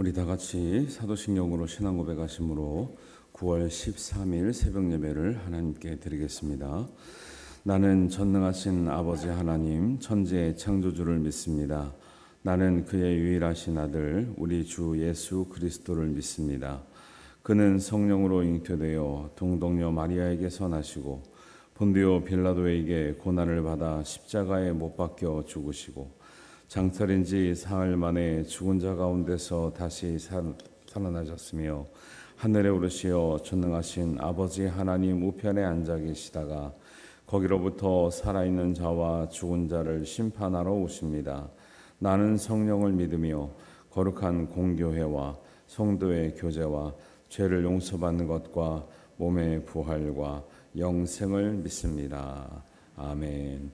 우리 다 같이 사도신경으로 신앙 고백하심으로 9월 13일 새벽 예배를 하나님께 드리겠습니다. 나는 전능하신 아버지 하나님 천지의 창조주를 믿습니다. 나는 그의 유일하신 아들 우리 주 예수 그리스도를 믿습니다. 그는 성령으로 잉태되어 동동녀 마리아에게서 나시고 본디오 빌라도에게 고난을 받아 십자가에 못 박혀 죽으시고 장설인 지 사흘 만에 죽은 자 가운데서 다시 살아나셨으며 하늘에 오르시어 전능하신 아버지 하나님 우편에 앉아 계시다가 거기로부터 살아있는 자와 죽은 자를 심판하러 오십니다. 나는 성령을 믿으며 거룩한 공교회와 성도의 교제와 죄를 용서받는 것과 몸의 부활과 영생을 믿습니다. 아멘.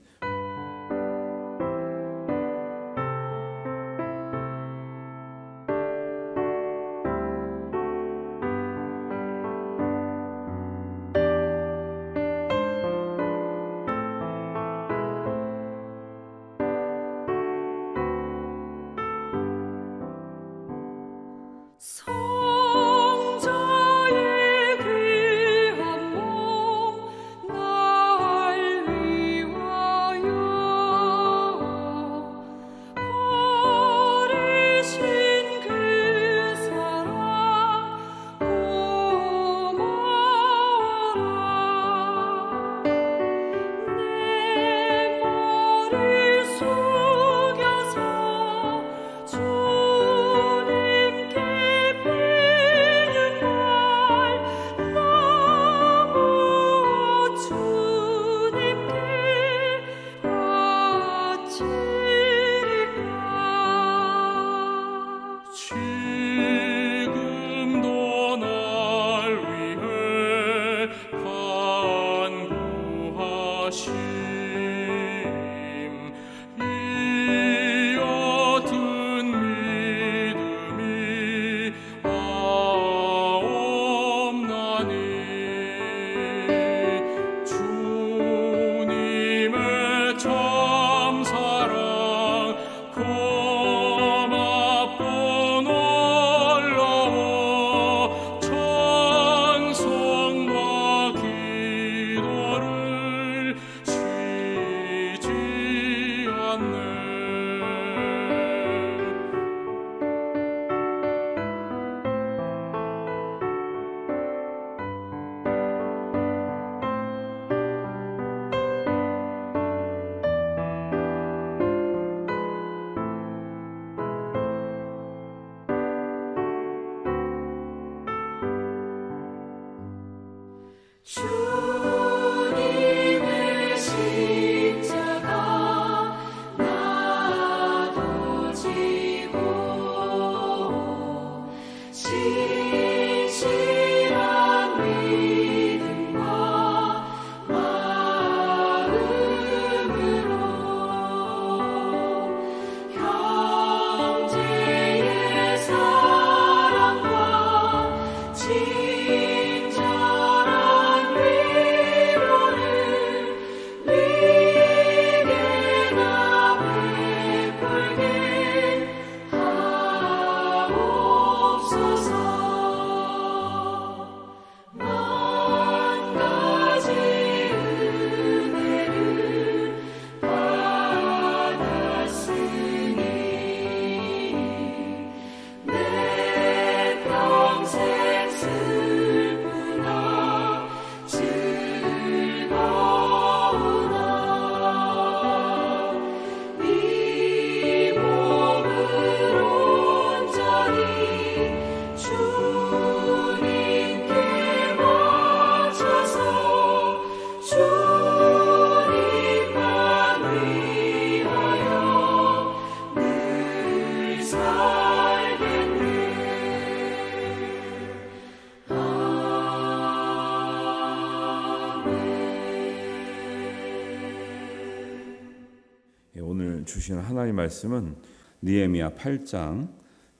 오늘 주시는 하나님의 말씀은 느헤미야 8장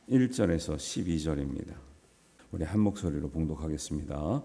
1절에서 12절입니다. 우리 한 목소리로 봉독하겠습니다.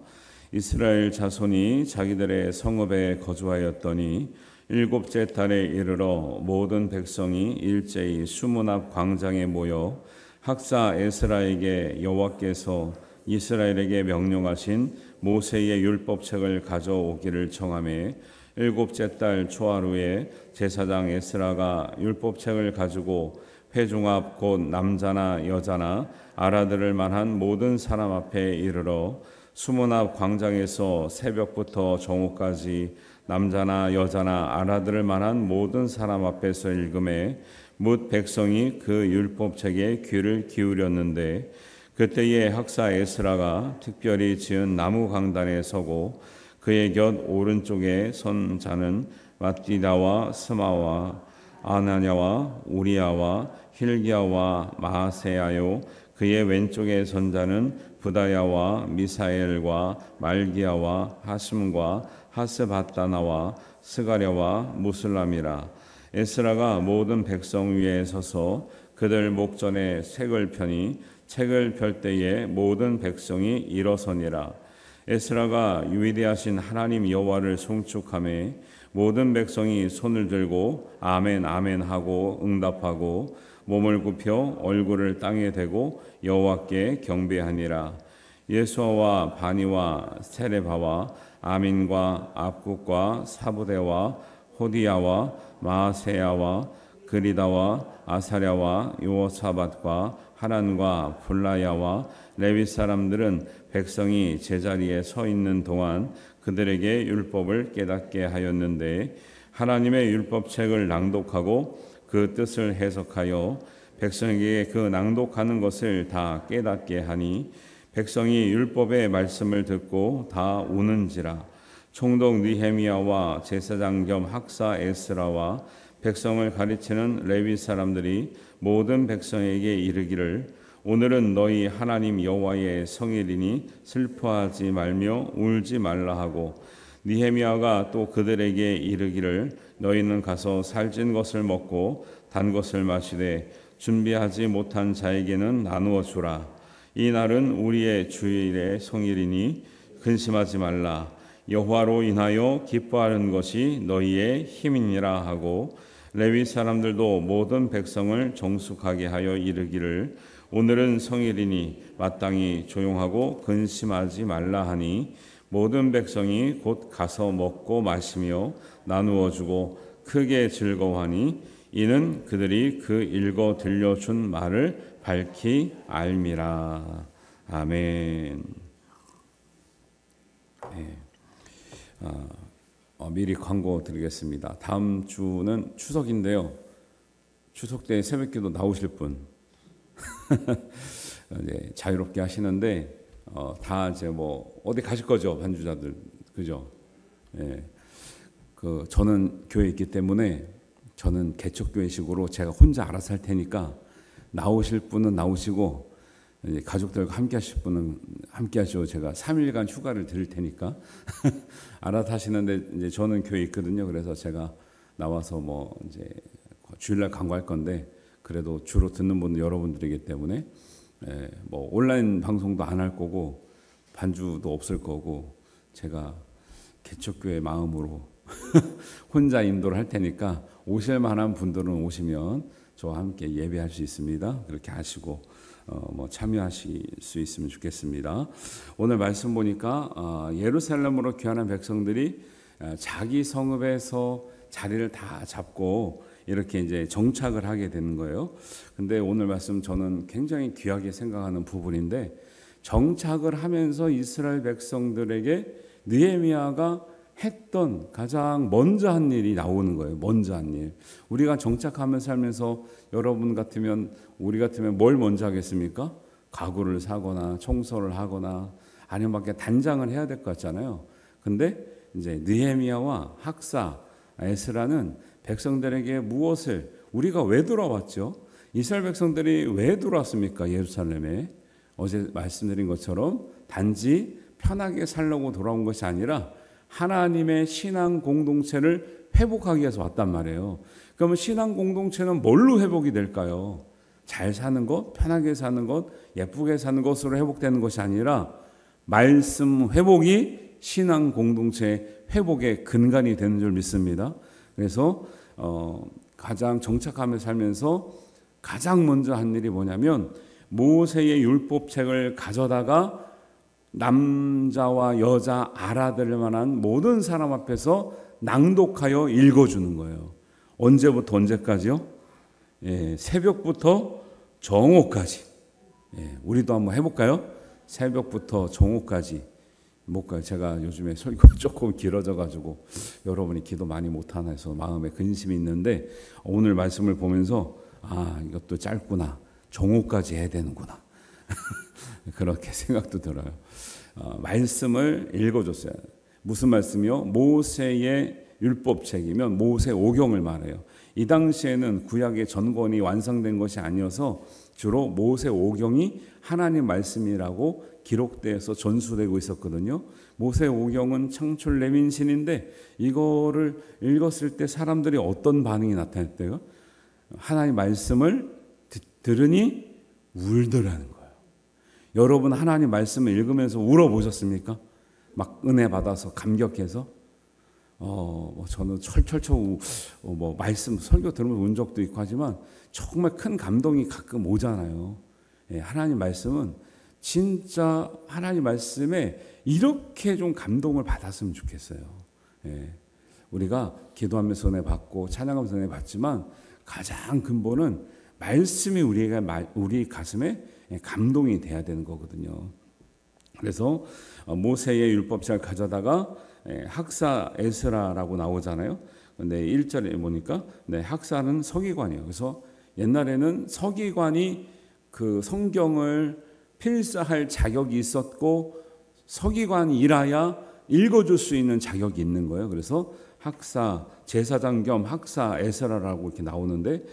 이스라엘 자손이 자기들의 성읍에 거주하였더니 일곱째 달에 이르러 모든 백성이 일제히 수문 앞 광장에 모여 학사 에스라에게 여호와께서 이스라엘에게 명령하신 모세의 율법책을 가져오기를 청하매 일곱째 달 초하루에 제사장 에스라가 율법책을 가지고 회중 앞 곧 남자나 여자나 알아들을 만한 모든 사람 앞에 이르러 수문 앞 광장에서 새벽부터 정오까지 남자나 여자나 알아들을 만한 모든 사람 앞에서 읽음에 뭇 백성이 그 율법책에 귀를 기울였는데 그때에 학사 에스라가 특별히 지은 나무 강단에 서고 그의 곁 오른쪽에 선 자는 맏디다와 스마와 아나냐와 우리야와 힐기야와 마세야요 그의 왼쪽에 선 자는 부다야와 미사엘과 말기야와 하심과 하스바다나와 스가랴와 무슬람이라. 에스라가 모든 백성 위에 서서 그들 목전에 책을 펴니 책을 펼 때에 모든 백성이 일어서니라. 에스라가 위대하신 하나님 여호와를 송축하며 모든 백성이 손을 들고 아멘 아멘 하고 응답하고 몸을 굽혀 얼굴을 땅에 대고 여호와께 경배하니라. 예수아와 바니와 세레바와 아민과 압국과 사부대와 호디야와 마세야와 그리다와 아사랴와 요사밧과 하란과 블라야와 레위 사람들은 백성이 제자리에 서 있는 동안 그들에게 율법을 깨닫게 하였는데 하나님의 율법책을 낭독하고 그 뜻을 해석하여 백성에게 그 낭독하는 것을 다 깨닫게 하니 백성이 율법의 말씀을 듣고 다 우는지라. 총독 느헤미야와 제사장 겸 학사 에스라와 백성을 가르치는 레위 사람들이 모든 백성에게 이르기를 오늘은 너희 하나님 여호와의 성일이니 슬퍼하지 말며 울지 말라 하고 느헤미야가 또 그들에게 이르기를 너희는 가서 살찐 것을 먹고 단 것을 마시되 준비하지 못한 자에게는 나누어 주라. 이 날은 우리의 주일의 성일이니 근심하지 말라. 여호와로 인하여 기뻐하는 것이 너희의 힘이니라 하고 레위 사람들도 모든 백성을 정숙하게 하여 이르기를 오늘은 성일이니 마땅히 조용하고 근심하지 말라 하니 모든 백성이 곧 가서 먹고 마시며 나누어 주고 크게 즐거워하니 이는 그들이 그 읽어 들려준 말을 밝히 알미라. 아멘. 네. 미리 광고 드리겠습니다. 다음 주는 추석인데요. 추석 때 새벽기도 나오실 분 이제 자유롭게 하시는데 다 이제 뭐 어디 가실 거죠, 반주자들, 그죠? 예. 저는 교회에 있기 때문에 저는 개척교회식으로 제가 혼자 알아서 할 테니까 나오실 분은 나오시고 이제 가족들과 함께 하실 분은 함께 하시고 제가 3일간 휴가를 드릴 테니까 알아서 하시는데 이제 저는 교회에 있거든요. 그래서 제가 나와서 뭐 이제 주일날 강구할 건데 그래도 주로 듣는 분은 여러분들이기 때문에 뭐 온라인 방송도 안 할 거고 반주도 없을 거고 제가 개척교회 마음으로 혼자 인도를 할 테니까 오실 만한 분들은 오시면 저와 함께 예배할 수 있습니다. 그렇게 하시고 뭐 참여하실 수 있으면 좋겠습니다. 오늘 말씀 보니까 예루살렘으로 귀환한 백성들이 자기 성읍에서 자리를 다 잡고 이렇게 이제 정착을 하게 되는 거예요. 근데 오늘 말씀 저는 굉장히 귀하게 생각하는 부분인데 정착을 하면서 이스라엘 백성들에게 느헤미야가 했던 가장 먼저 한 일이 나오는 거예요. 먼저 한 일. 우리가 정착하면서 살면서 여러분 같으면 우리 같으면 뭘 먼저 하겠습니까? 가구를 사거나 청소를 하거나 아니면 밖에 단장을 해야 될 것 같잖아요. 근데 이제 느헤미야와 학사 에스라는 백성들에게 무엇을 우리가 왜 돌아왔죠? 이스라엘 백성들이 왜 돌아왔습니까? 예루살렘에 어제 말씀드린 것처럼 단지 편하게 살려고 돌아온 것이 아니라 하나님의 신앙 공동체를 회복하기 위해서 왔단 말이에요. 그러면 신앙 공동체는 뭘로 회복이 될까요? 잘 사는 것, 편하게 사는 것, 예쁘게 사는 것으로 회복되는 것이 아니라 말씀 회복이 신앙 공동체 회복의 근간이 되는 줄 믿습니다. 그래서 가장 정착하며 살면서 가장 먼저 한 일이 뭐냐면 모세의 율법책을 가져다가 남자와 여자 알아들을 만한 모든 사람 앞에서 낭독하여 읽어주는 거예요. 언제부터 언제까지요? 새벽부터 정오까지. 우리도 한번 해볼까요? 새벽부터 정오까지. 못 가요. 제가 요즘에 설교 조금 길어져가지고 여러분이 기도 많이 못하나 해서 마음에 근심이 있는데, 오늘 말씀을 보면서 이것도 짧구나, 정오까지 해야 되는구나 그렇게 생각도 들어요. 말씀을 읽어줬어요. 무슨 말씀이요? 모세의 율법책이면 모세 오경을 말해요. 이 당시에는 구약의 전권이 완성된 것이 아니어서 주로 모세 오경이 하나님 말씀이라고 기록되어서 전수되고 있었거든요. 모세 오경은 창출 레민신인데 이거를 읽었을 때 사람들이 어떤 반응이 나타났대요? 하나님 말씀을 들으니 울더라는 거예요. 여러분 하나님 말씀을 읽으면서 울어보셨습니까? 막 은혜 받아서 감격해서 저는 철철철 말씀 설교 들으면서 운 적도 있고 하지만 정말 큰 감동이 가끔 오잖아요. 하나님 말씀은 진짜 하나님 말씀에 이렇게 좀 감동을 받았으면 좋겠어요. 우리가 기도하면서 은혜 받고 찬양하면서 은혜 받지만 가장 근본은 말씀이 우리 가슴에 감동이 돼야 되는 거거든요. 그래서 모세의 율법책을 가져다가 학사 에스라라고 나오잖아요. 근데 1절에 보니까 학사는 서기관이에요. 그래서 옛날에는 서기관이 그 성경을 필사할 자격이 있었고 서기관이라야 읽어줄 수 있는 자격이 있는 거예요. 그래서 학사 제사장 겸 학사 에스라라고 이렇게 나오는데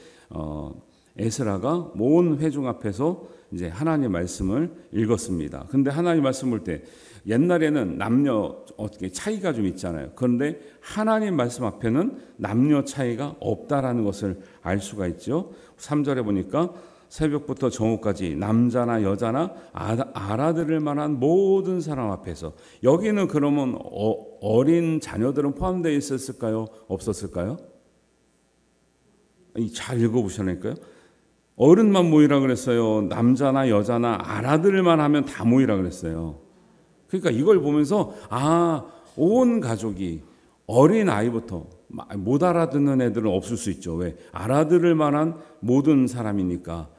에스라가 모든 회중 앞에서 이제 하나님 말씀을 읽었습니다. 근데 하나님 말씀 볼 때 옛날에는 남녀 어떻게 차이가 좀 있잖아요. 그런데 하나님 말씀 앞에는 남녀 차이가 없다라는 것을 알 수가 있죠. 3절에 보니까 새벽부터 정오까지 남자나 여자나 알아들을 만한 모든 사람 앞에서, 여기는 그러면 어린 자녀들은 포함되어 있었을까요? 없었을까요? 잘 읽어보시라니까요. 어른만 모이라 그랬어요? 남자나 여자나 알아들을만 하면 다 모이라 그랬어요? 그러니까 이걸 보면서 온 가족이 어린 아이부터, 못 알아듣는 애들은 없을 수 있죠. 왜? 알아들을 만한 모든 사람이니까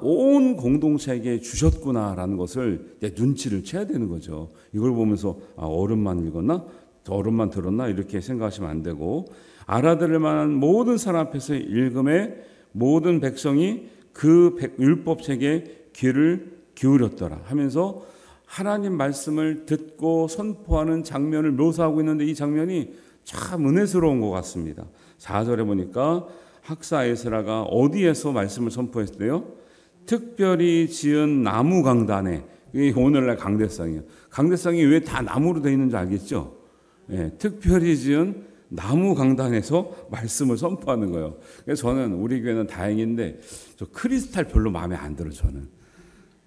온 공동체에게 주셨구나라는 것을 눈치를 채야 되는 거죠. 이걸 보면서 어른만 읽었나? 어른만 들었나? 이렇게 생각하시면 안 되고, 알아들을 만한 모든 사람 앞에서 읽음에 모든 백성이 그 율법책에 귀를 기울였더라 하면서 하나님 말씀을 듣고 선포하는 장면을 묘사하고 있는데, 이 장면이 참 은혜스러운 것 같습니다. 4절에 보니까 학사 에스라가 어디에서 말씀을 선포했어요? 특별히 지은 나무 강단에. 이게 오늘날 강대상이에요. 강대상이 왜 다 나무로 되어 있는지 알겠죠? 특별히 지은 나무 강단에서 말씀을 선포하는 거예요. 그래서 저는 우리 교회는 다행인데 저 크리스탈 별로 마음에 안 들어요. 저는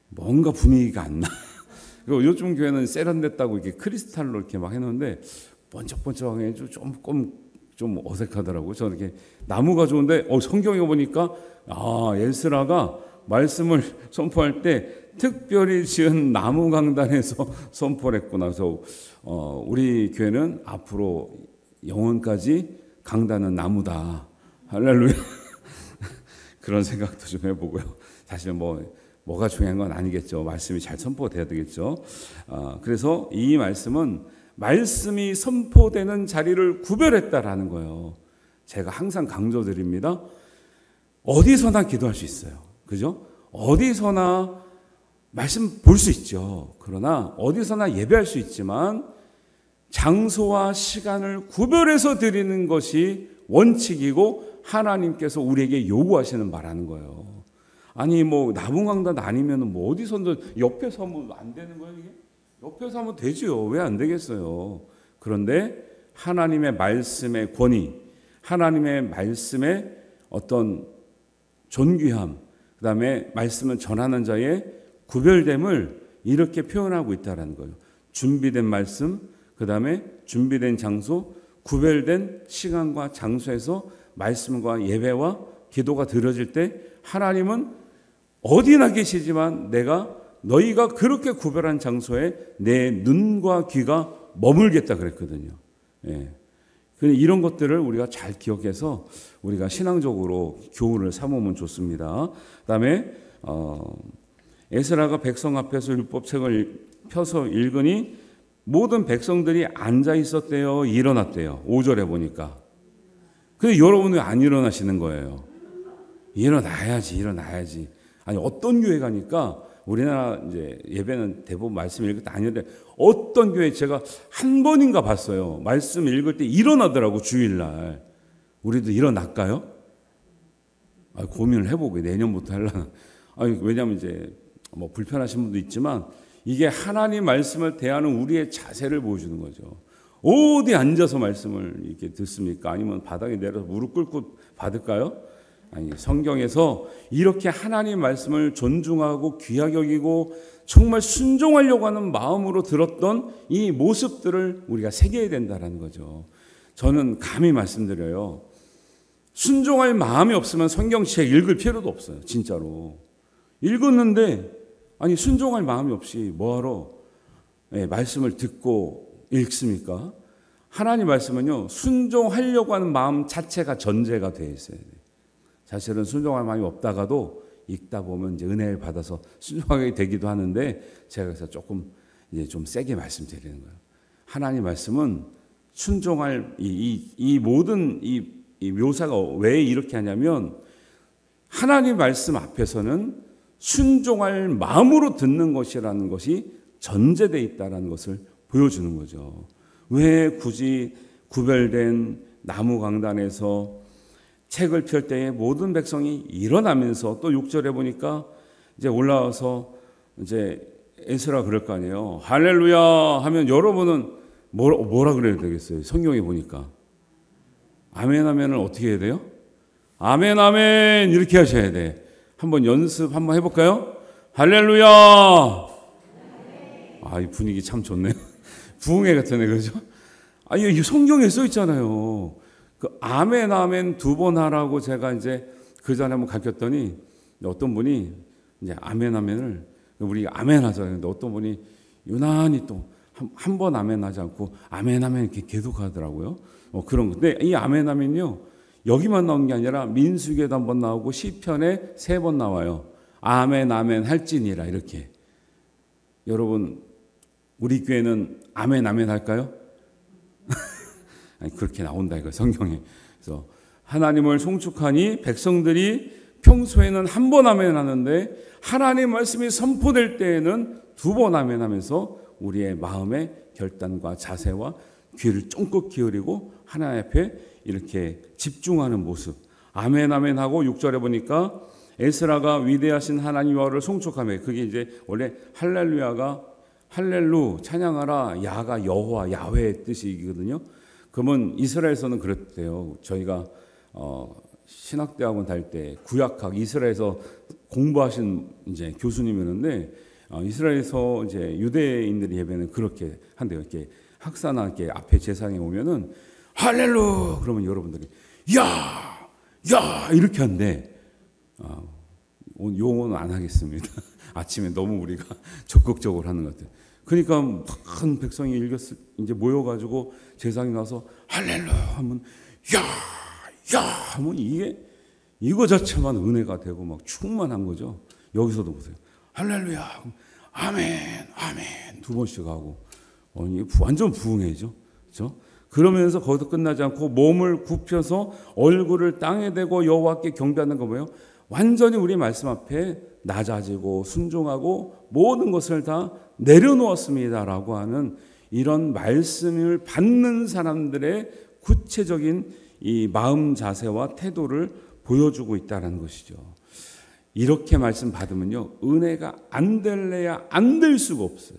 뭔가 분위기가 안 나. 그리고 요즘 교회는 세련됐다고 이렇게 크리스탈로 이렇게 막 해놓는데 번쩍번쩍해 좀 어색하더라고요. 저는 이렇게 나무가 좋은데 성경에 보니까 에스라가 말씀을 선포할 때 특별히 지은 나무 강단에서 선포를 했구나. 그래서 우리 교회는 앞으로 영원까지 강단은 나무다. 할렐루야. 그런 생각도 좀 해보고요. 사실 뭐가 중요한 건 아니겠죠. 말씀이 잘 선포돼야 되겠죠. 그래서 이 말씀은 말씀이 선포되는 자리를 구별했다라는 거예요. 제가 항상 강조드립니다. 어디서나 기도할 수 있어요. 그죠? 어디서나 말씀 볼 수 있죠. 그러나 어디서나 예배할 수 있지만 장소와 시간을 구별해서 드리는 것이 원칙이고 하나님께서 우리에게 요구하시는 바라는 거예요. 아니 나무강단 아니면 어디서든 옆에서 하면 안 되는 거예요 이게? 옆에서 하면 되죠. 왜 안 되겠어요? 그런데 하나님의 말씀의 권위, 하나님의 말씀의 어떤 존귀함, 그 다음에 말씀을 전하는 자의 구별됨을 이렇게 표현하고 있다는 거예요. 준비된 말씀, 그 다음에 준비된 장소, 구별된 시간과 장소에서 말씀과 예배와 기도가 드려질 때 하나님은 어디나 계시지만 내가 너희가 그렇게 구별한 장소에 내 눈과 귀가 머물겠다 그랬거든요. 예. 이런 것들을 우리가 잘 기억해서 우리가 신앙적으로 교훈을 삼으면 좋습니다. 그다음에 에스라가 백성 앞에서 율법책을 펴서 읽으니 모든 백성들이 앉아 있었대요, 일어났대요. 5절에 보니까. 근데 여러분은 안 일어나시는 거예요. 일어나야지. 아니, 어떤 교회 가니까 우리나라 이제 예배는 대부분 말씀 읽을 때 아닌데 어떤 교회 제가 한 번인가 봤어요. 말씀 읽을 때 일어나더라고, 주일날. 우리도 일어날까요? 고민을 해보고 내년부터 하려나. 왜냐하면 이제 뭐 불편하신 분도 있지만 이게 하나님 말씀을 대하는 우리의 자세를 보여주는 거죠. 어디 앉아서 말씀을 이렇게 듣습니까? 아니면 바닥에 내려서 무릎 꿇고 받을까요? 아니, 성경에서 이렇게 하나님 말씀을 존중하고 귀하게 여기고 정말 순종하려고 하는 마음으로 들었던 이 모습들을 우리가 새겨야 된다는 거죠. 저는 감히 말씀드려요. 순종할 마음이 없으면 성경책 읽을 필요도 없어요. 진짜로. 읽었는데 아니, 순종할 마음이 없이 뭐하러 말씀을 듣고 읽습니까? 하나님 말씀은요, 순종하려고 하는 마음 자체가 전제가 되어 있어야 돼요. 사실은 순종할 마음이 없다가도 읽다 보면 이제 은혜를 받아서 순종하게 되기도 하는데, 제가 그래서 조금 이제 좀 세게 말씀드리는 거예요. 하나님 말씀은 순종할 이 모든 이 묘사가 왜 이렇게 하냐면, 하나님 말씀 앞에서는 순종할 마음으로 듣는 것이라는 것이 전제되어 있다는 것을 보여주는 거죠. 왜 굳이 구별된 나무 강단에서 책을 펼 때에 모든 백성이 일어나면서, 또 6절에 보니까 이제 올라와서 이제 에스라 그럴 거 아니에요. 할렐루야 하면 여러분은 뭐라 그래야 되겠어요? 성경에 보니까 아멘 하면은 어떻게 해야 돼요? 아멘 아멘 이렇게 하셔야 돼. 한번 연습 한번 해볼까요? 할렐루야. 이 분위기 참 좋네요. 부흥회 같으네, 그죠? 이 성경에 써 있잖아요. 그 아멘 아멘 2번 하라고 제가 이제 그 전에 한번 가르쳤더니 어떤 분이 이제 아멘 아멘을 우리 아멘 하자. 근데 어떤 분이 유난히 또 한 번 아멘 하지 않고 아멘 아멘 이렇게 계속 하더라고요. 그런 거. 근데 이 아멘 아멘요, 여기만 나오는 게 아니라 민수기에도 한 번 나오고 시편에 3번 나와요. 아멘 아멘 할지니라 이렇게. 여러분, 우리 교회는 아멘 아멘 할까요? 아니, 그렇게 나온다 이거 성경에. 그래서 하나님을 송축하니 백성들이 평소에는 한 번 아멘 하는데 하나님 말씀이 선포될 때에는 2번 아멘 하면서 우리의 마음의 결단과 자세와 귀를 쫑긋 기울이고 하나님 앞에 이렇게 집중하는 모습. 아멘 아멘 하고 6절에 보니까 에스라가 위대하신 하나님을 송축하며, 그게 이제 원래 할렐루야가 할렐루 찬양하라, 야가 여호와 야훼의 뜻이거든요. 그러면 이스라엘에서는 그랬대요. 저희가 신학대학원 다닐 때 구약학 이스라엘에서 공부하신 이제 교수님이었는데, 이스라엘에서 이제 유대인들이 예배는 그렇게 한대요. 이렇게 학사나 이렇게 앞에 제상에 오면은 할렐루 그러면 여러분들이 야 이렇게 한대. 용어는 안 하겠습니다. 아침에 너무 우리가 적극적으로 하는 것 같아요. 그러니까 큰 백성이 이제 모여가지고 제상에 나서 할렐루 하면 야 하면 이거 자체만 은혜가 되고 막 충만한 거죠. 여기서도 보세요. 할렐루야 아멘 아멘 2번씩 하고 이게 완전 부흥회죠. 그렇죠? 그러면서 거기서 끝나지 않고 몸을 굽혀서 얼굴을 땅에 대고 여호와께 경배하는 거 뭐예요? 완전히 우리 말씀 앞에 낮아지고 순종하고 모든 것을 다 내려놓았습니다라고 하는 이런 말씀을 받는 사람들의 구체적인 이 마음 자세와 태도를 보여주고 있다는 것이죠. 이렇게 말씀 받으면요, 은혜가 안 될래야 안 될 수가 없어요.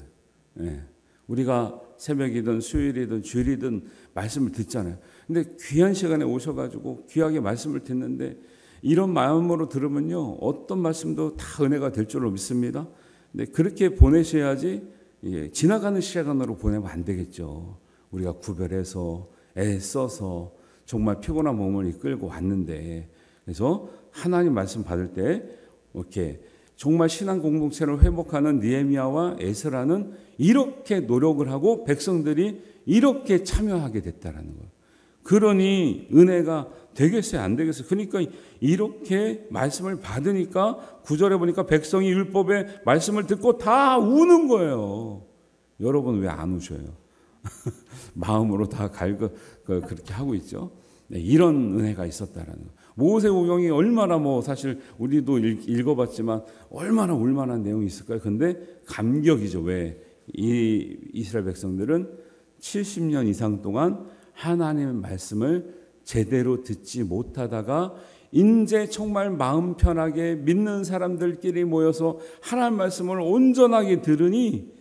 우리가 새벽이든 수요일이든 주일이든 말씀을 듣잖아요. 근데 귀한 시간에 오셔가지고 귀하게 말씀을 듣는데 이런 마음으로 들으면요, 어떤 말씀도 다 은혜가 될 줄로 믿습니다. 근데 그렇게 보내셔야지 지나가는 시간으로 보내면 안 되겠죠. 우리가 구별해서 애써서 정말 피곤한 몸을 이끌고 왔는데, 그래서 하나님 말씀 받을 때 이렇게 정말 신앙 공동체를 회복하는 느헤미야와 에스라는 이렇게 노력을 하고 백성들이 이렇게 참여하게 됐다라는 거예요. 그러니 은혜가 되겠어요, 안 되겠어요? 그러니까 이렇게 말씀을 받으니까 9절에 보니까 백성이 율법의 말씀을 듣고 다 우는 거예요. 여러분 왜 안 우셔요? 마음으로 다 그렇게 하고 있죠. 네, 이런 은혜가 있었다라는 거예요. 모세오경이 얼마나 사실 우리도 읽어봤지만 얼마나 울만한 내용이 있을까요? 근데 감격이죠. 왜? 이 이스라엘 백성들은 70년 이상 동안 하나님의 말씀을 제대로 듣지 못하다가 이제 정말 마음 편하게 믿는 사람들끼리 모여서 하나님 말씀을 온전하게 들으니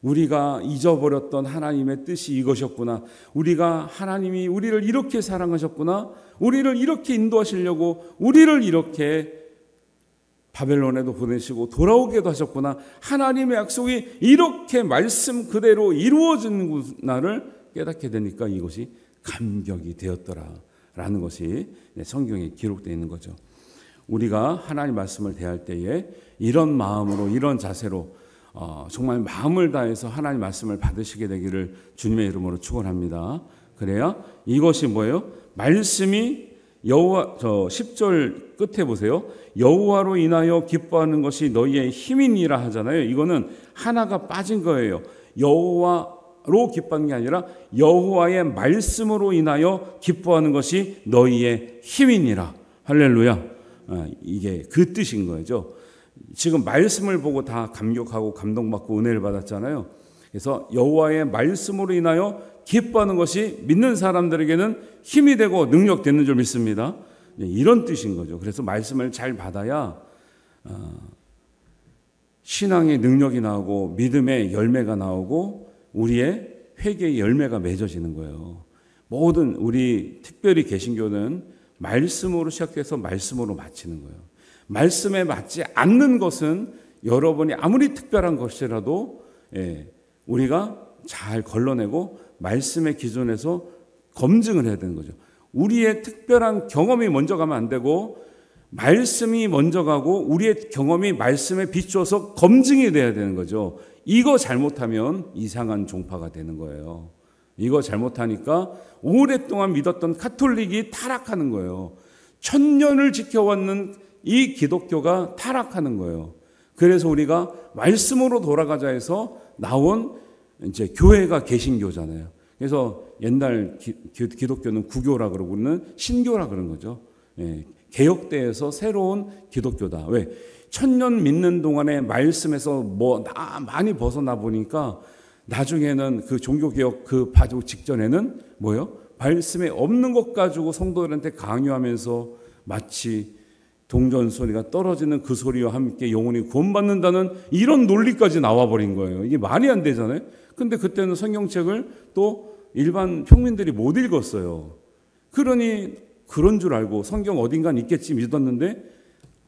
우리가 잊어버렸던 하나님의 뜻이 이것이었구나. 우리가 하나님이 우리를 이렇게 사랑하셨구나. 우리를 이렇게 인도하시려고 우리를 이렇게 바벨론에도 보내시고 돌아오게도 하셨구나. 하나님의 약속이 이렇게 말씀 그대로 이루어지는구나를 깨닫게 되니까 이것이 감격이 되었더라라는 것이 성경에 기록되어 있는 거죠. 우리가 하나님 말씀을 대할 때에 이런 마음으로 이런 자세로 정말 마음을 다해서 하나님 말씀을 받으시게 되기를 주님의 이름으로 축원합니다. 그래야 이것이 뭐예요? 말씀이 여호와 10절 끝에 보세요. 여호와로 인하여 기뻐하는 것이 너희의 힘이니라 하잖아요. 이거는 하나가 빠진 거예요. 여호와로 기뻐하는 게 아니라 여호와의 말씀으로 인하여 기뻐하는 것이 너희의 힘이니라. 할렐루야. 이게 그 뜻인 거죠. 지금 말씀을 보고 다 감격하고 감동받고 은혜를 받았잖아요. 그래서 여호와의 말씀으로 인하여 기뻐하는 것이 믿는 사람들에게는 힘이 되고 능력 되는 줄 믿습니다. 이런 뜻인 거죠. 그래서 말씀을 잘 받아야 신앙의 능력이 나오고 믿음의 열매가 나오고 우리의 회개의 열매가 맺어지는 거예요. 모든 우리 특별히 개신교는 말씀으로 시작해서 말씀으로 마치는 거예요. 말씀에 맞지 않는 것은 여러분이 아무리 특별한 것이라도 우리가 잘 걸러내고 말씀의 기준에서 검증을 해야 되는 거죠. 우리의 특별한 경험이 먼저 가면 안 되고 말씀이 먼저 가고 우리의 경험이 말씀에 비추어서 검증이 돼야 되는 거죠. 이거 잘못하면 이상한 종파가 되는 거예요. 이거 잘못하니까 오랫동안 믿었던 가톨릭이 타락하는 거예요. 1000년을 지켜왔는 이 기독교가 타락하는 거예요. 그래서 우리가 말씀으로 돌아가자 해서 나온 이제 교회가 개신교잖아요. 그래서 옛날 기독교는 구교라 그러고는 신교라 그런 거죠. 개혁대에서 새로운 기독교다. 왜? 1000년 믿는 동안에 말씀에서 많이 벗어나 보니까 나중에는 그 종교개혁 그 바로 직전에는 뭐예요? 말씀에 없는 것 가지고 성도들한테 강요하면서 마치 동전 소리가 떨어지는 그 소리와 함께 영혼이 구원받는다는 이런 논리까지 나와버린 거예요. 이게 말이 안 되잖아요. 근데 그때는 성경책을 또 일반 평민들이 못 읽었어요. 그러니 그런 줄 알고 성경 어딘가 있겠지 믿었는데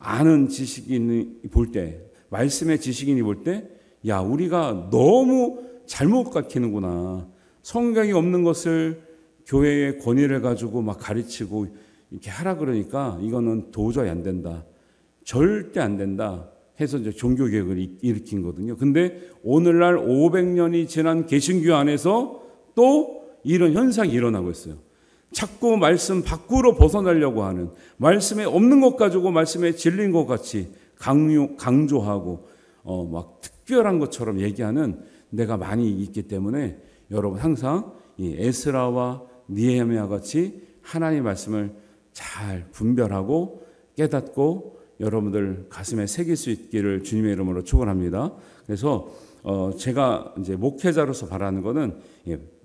아는 지식인이 볼 때, 말씀의 지식인이 볼 때, 야, 우리가 너무 잘못 가르치는구나. 성경이 없는 것을 교회의 권위를 가지고 막 가르치고 이렇게 하라 그러니까 이거는 도저히 안 된다. 절대 안 된다. 해서 이제 종교개혁을 일으킨 거거든요. 근데 오늘날 500년이 지난 개신교 안에서 또 이런 현상이 일어나고 있어요. 자꾸 말씀 밖으로 벗어나려고 하는, 말씀에 없는 것 가지고 말씀에 질린 것 같이 강조하고 막 특별한 것처럼 얘기하는 데가 많이 있기 때문에 여러분 항상 이 에스라와 느헤미야 같이 하나님의 말씀을 잘 분별하고 깨닫고 여러분들 가슴에 새길 수 있기를 주님의 이름으로 축원합니다. 그래서 제가 이제 목회자로서 바라는 거는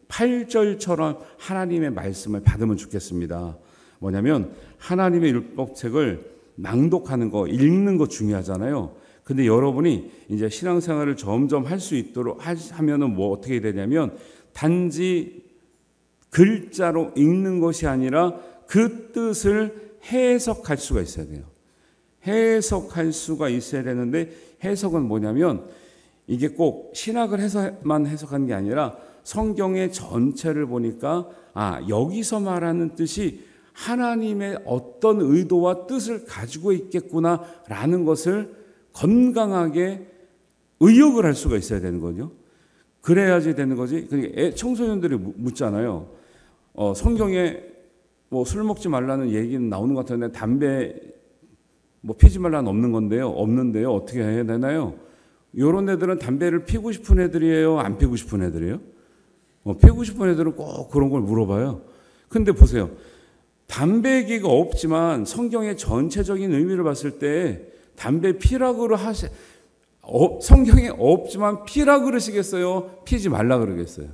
8절처럼 하나님의 말씀을 받으면 좋겠습니다. 뭐냐면 하나님의 율법책을 낭독하는 거, 읽는 거 중요하잖아요. 근데 여러분이 이제 신앙생활을 점점 할 수 있도록 하면은 뭐 어떻게 되냐면 단지 글자로 읽는 것이 아니라 그 뜻을 해석할 수가 있어야 돼요. 해석할 수가 있어야 되는데 해석은 뭐냐면 이게 꼭 신학을 해서만 해석하는 게 아니라 성경의 전체를 보니까 여기서 말하는 뜻이 하나님의 어떤 의도와 뜻을 가지고 있겠구나라는 것을 건강하게 의욕을 할 수가 있어야 되는 거죠. 그래야지 되는 거지. 그러니까 청소년들이 묻잖아요. 성경에 뭐 술 먹지 말라는 얘기는 나오는 것 같은데 담배 뭐 피지 말라는 없는 건데요. 없는데요. 어떻게 해야 되나요? 이런 애들은 담배를 피고 싶은 애들이에요? 안 피고 싶은 애들이에요? 피고 싶은 애들은 꼭 그런 걸 물어봐요. 근데 보세요. 담배 얘기가 없지만 성경의 전체적인 의미를 봤을 때 담배 피라고 성경에 없지만 피라 그러시겠어요? 피지 말라 그러겠어요?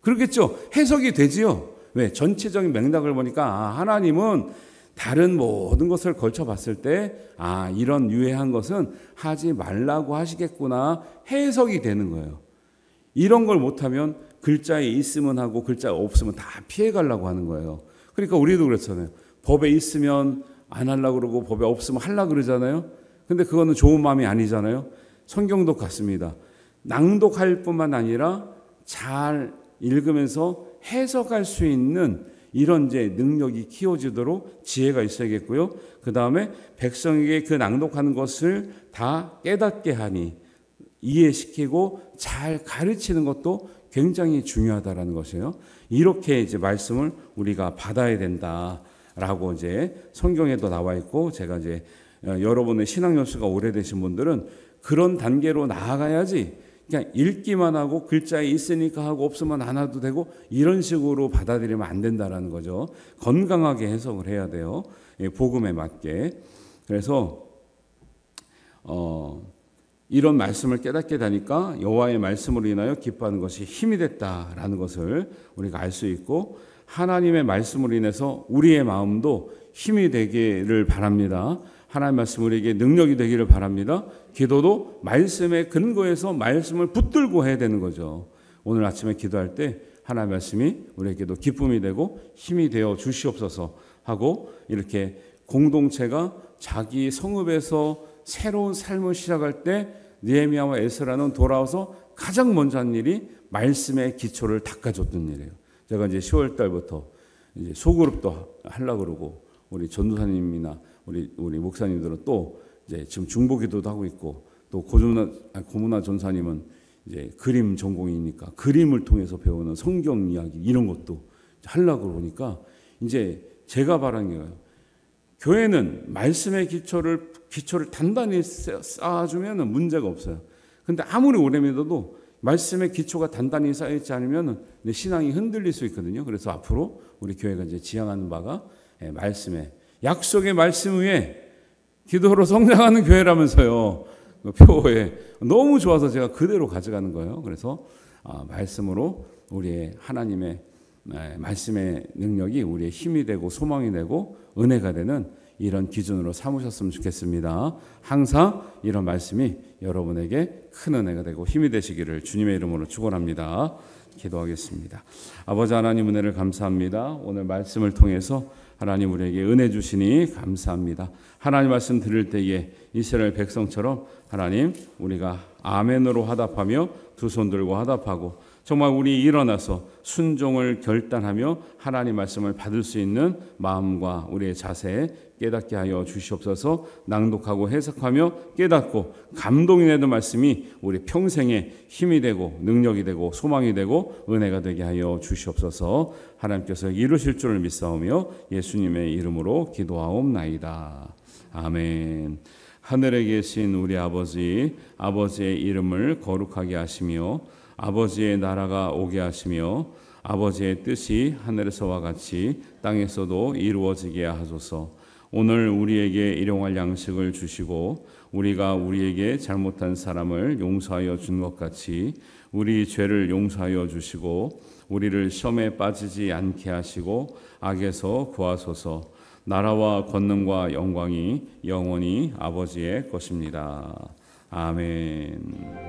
그렇겠죠? 해석이 되지요? 왜? 전체적인 맥락을 보니까 하나님은 다른 모든 것을 걸쳐 봤을 때 이런 유해한 것은 하지 말라고 하시겠구나 해석이 되는 거예요. 이런 걸 못하면 글자에 있으면 하고 글자에 없으면 다 피해 가려고 하는 거예요. 그러니까 우리도 그렇잖아요. 법에 있으면 안 하려고 그러고 법에 없으면 하려고 그러잖아요. 근데 그거는 좋은 마음이 아니잖아요. 성경도 같습니다. 낭독할 뿐만 아니라 잘 읽으면서 해석할 수 있는 이런 이제 능력이 키워지도록 지혜가 있어야겠고요. 그 다음에 백성에게 그 낭독하는 것을 다 깨닫게 하니 이해시키고 잘 가르치는 것도 굉장히 중요하다라는 것이에요. 이렇게 이제 말씀을 우리가 받아야 된다라고 이제 성경에도 나와 있고, 제가 이제 여러분의 신앙 연수가 오래되신 분들은 그런 단계로 나아가야지 그냥 읽기만 하고 글자에 있으니까 하고 없으면 안 해도 되고 이런 식으로 받아들이면 안 된다라는 거죠. 건강하게 해석을 해야 돼요. 복음에 맞게. 그래서 이런 말씀을 깨닫게 되니까 여호와의 말씀으로 인하여 기뻐하는 것이 힘이 됐다라는 것을 우리가 알 수 있고, 하나님의 말씀으로 인해서 우리의 마음도 힘이 되기를 바랍니다. 하나님의 말씀 우리에게 능력이 되기를 바랍니다. 기도도 말씀에 근거해서 말씀을 붙들고 해야 되는 거죠. 오늘 아침에 기도할 때 하나님의 말씀이 우리에게도 기쁨이 되고 힘이 되어 주시옵소서 하고, 이렇게 공동체가 자기 성읍에서 새로운 삶을 시작할 때 느헤미야와 에스라는 돌아와서 가장 먼저 한 일이 말씀의 기초를 닦아줬던 일이에요. 제가 이제 10월 달부터 이제 소그룹도 하려고 그러고, 우리 전도사님이나 우리 목사님들은 또 이제 지금 중보기도도 하고 있고, 또 고문화 전사님은 이제 그림 전공이니까 그림을 통해서 배우는 성경 이야기 이런 것도 하려고 그러니까 이제 제가 바라는 거예요. 교회는 말씀의 기초를 단단히 쌓아주면 문제가 없어요. 근데 아무리 오래 믿어도 말씀의 기초가 단단히 쌓여있지 않으면 내 신앙이 흔들릴 수 있거든요. 그래서 앞으로 우리 교회가 이제 지향하는 바가 말씀에, 약속의 말씀 위에 기도로 성장하는 교회라면서요. 표에 너무 좋아서 제가 그대로 가져가는 거예요. 그래서 말씀으로 우리의 하나님의 말씀의 능력이 우리의 힘이 되고 소망이 되고 은혜가 되는 이런 기준으로 삼으셨으면 좋겠습니다. 항상 이런 말씀이 여러분에게 큰 은혜가 되고 힘이 되시기를 주님의 이름으로 축원합니다. 기도하겠습니다. 아버지 하나님, 은혜를 감사합니다. 오늘 말씀을 통해서 하나님 우리에게 은혜 주시니 감사합니다. 하나님 말씀 들을 때에 이스라엘 백성처럼 하나님 우리가 아멘으로 화답하며 두 손 들고 화답하고 정말 우리 일어나서 순종을 결단하며 하나님 말씀을 받을 수 있는 마음과 우리의 자세 깨닫게 하여 주시옵소서. 낭독하고 해석하며 깨닫고 감동이 되는 말씀이 우리 평생에 힘이 되고 능력이 되고 소망이 되고 은혜가 되게 하여 주시옵소서. 하나님께서 이루실 줄을 믿사오며 예수님의 이름으로 기도하옵나이다. 아멘. 하늘에 계신 우리 아버지, 아버지의 이름을 거룩하게 하시며 아버지의 나라가 오게 하시며 아버지의 뜻이 하늘에서와 같이 땅에서도 이루어지게 하소서. 오늘 우리에게 일용할 양식을 주시고 우리가 우리에게 잘못한 사람을 용서하여 준 것 같이 우리 죄를 용서하여 주시고 우리를 시험에 빠지지 않게 하시고 악에서 구하소서. 나라와 권능과 영광이 영원히 아버지의 것입니다. 아멘.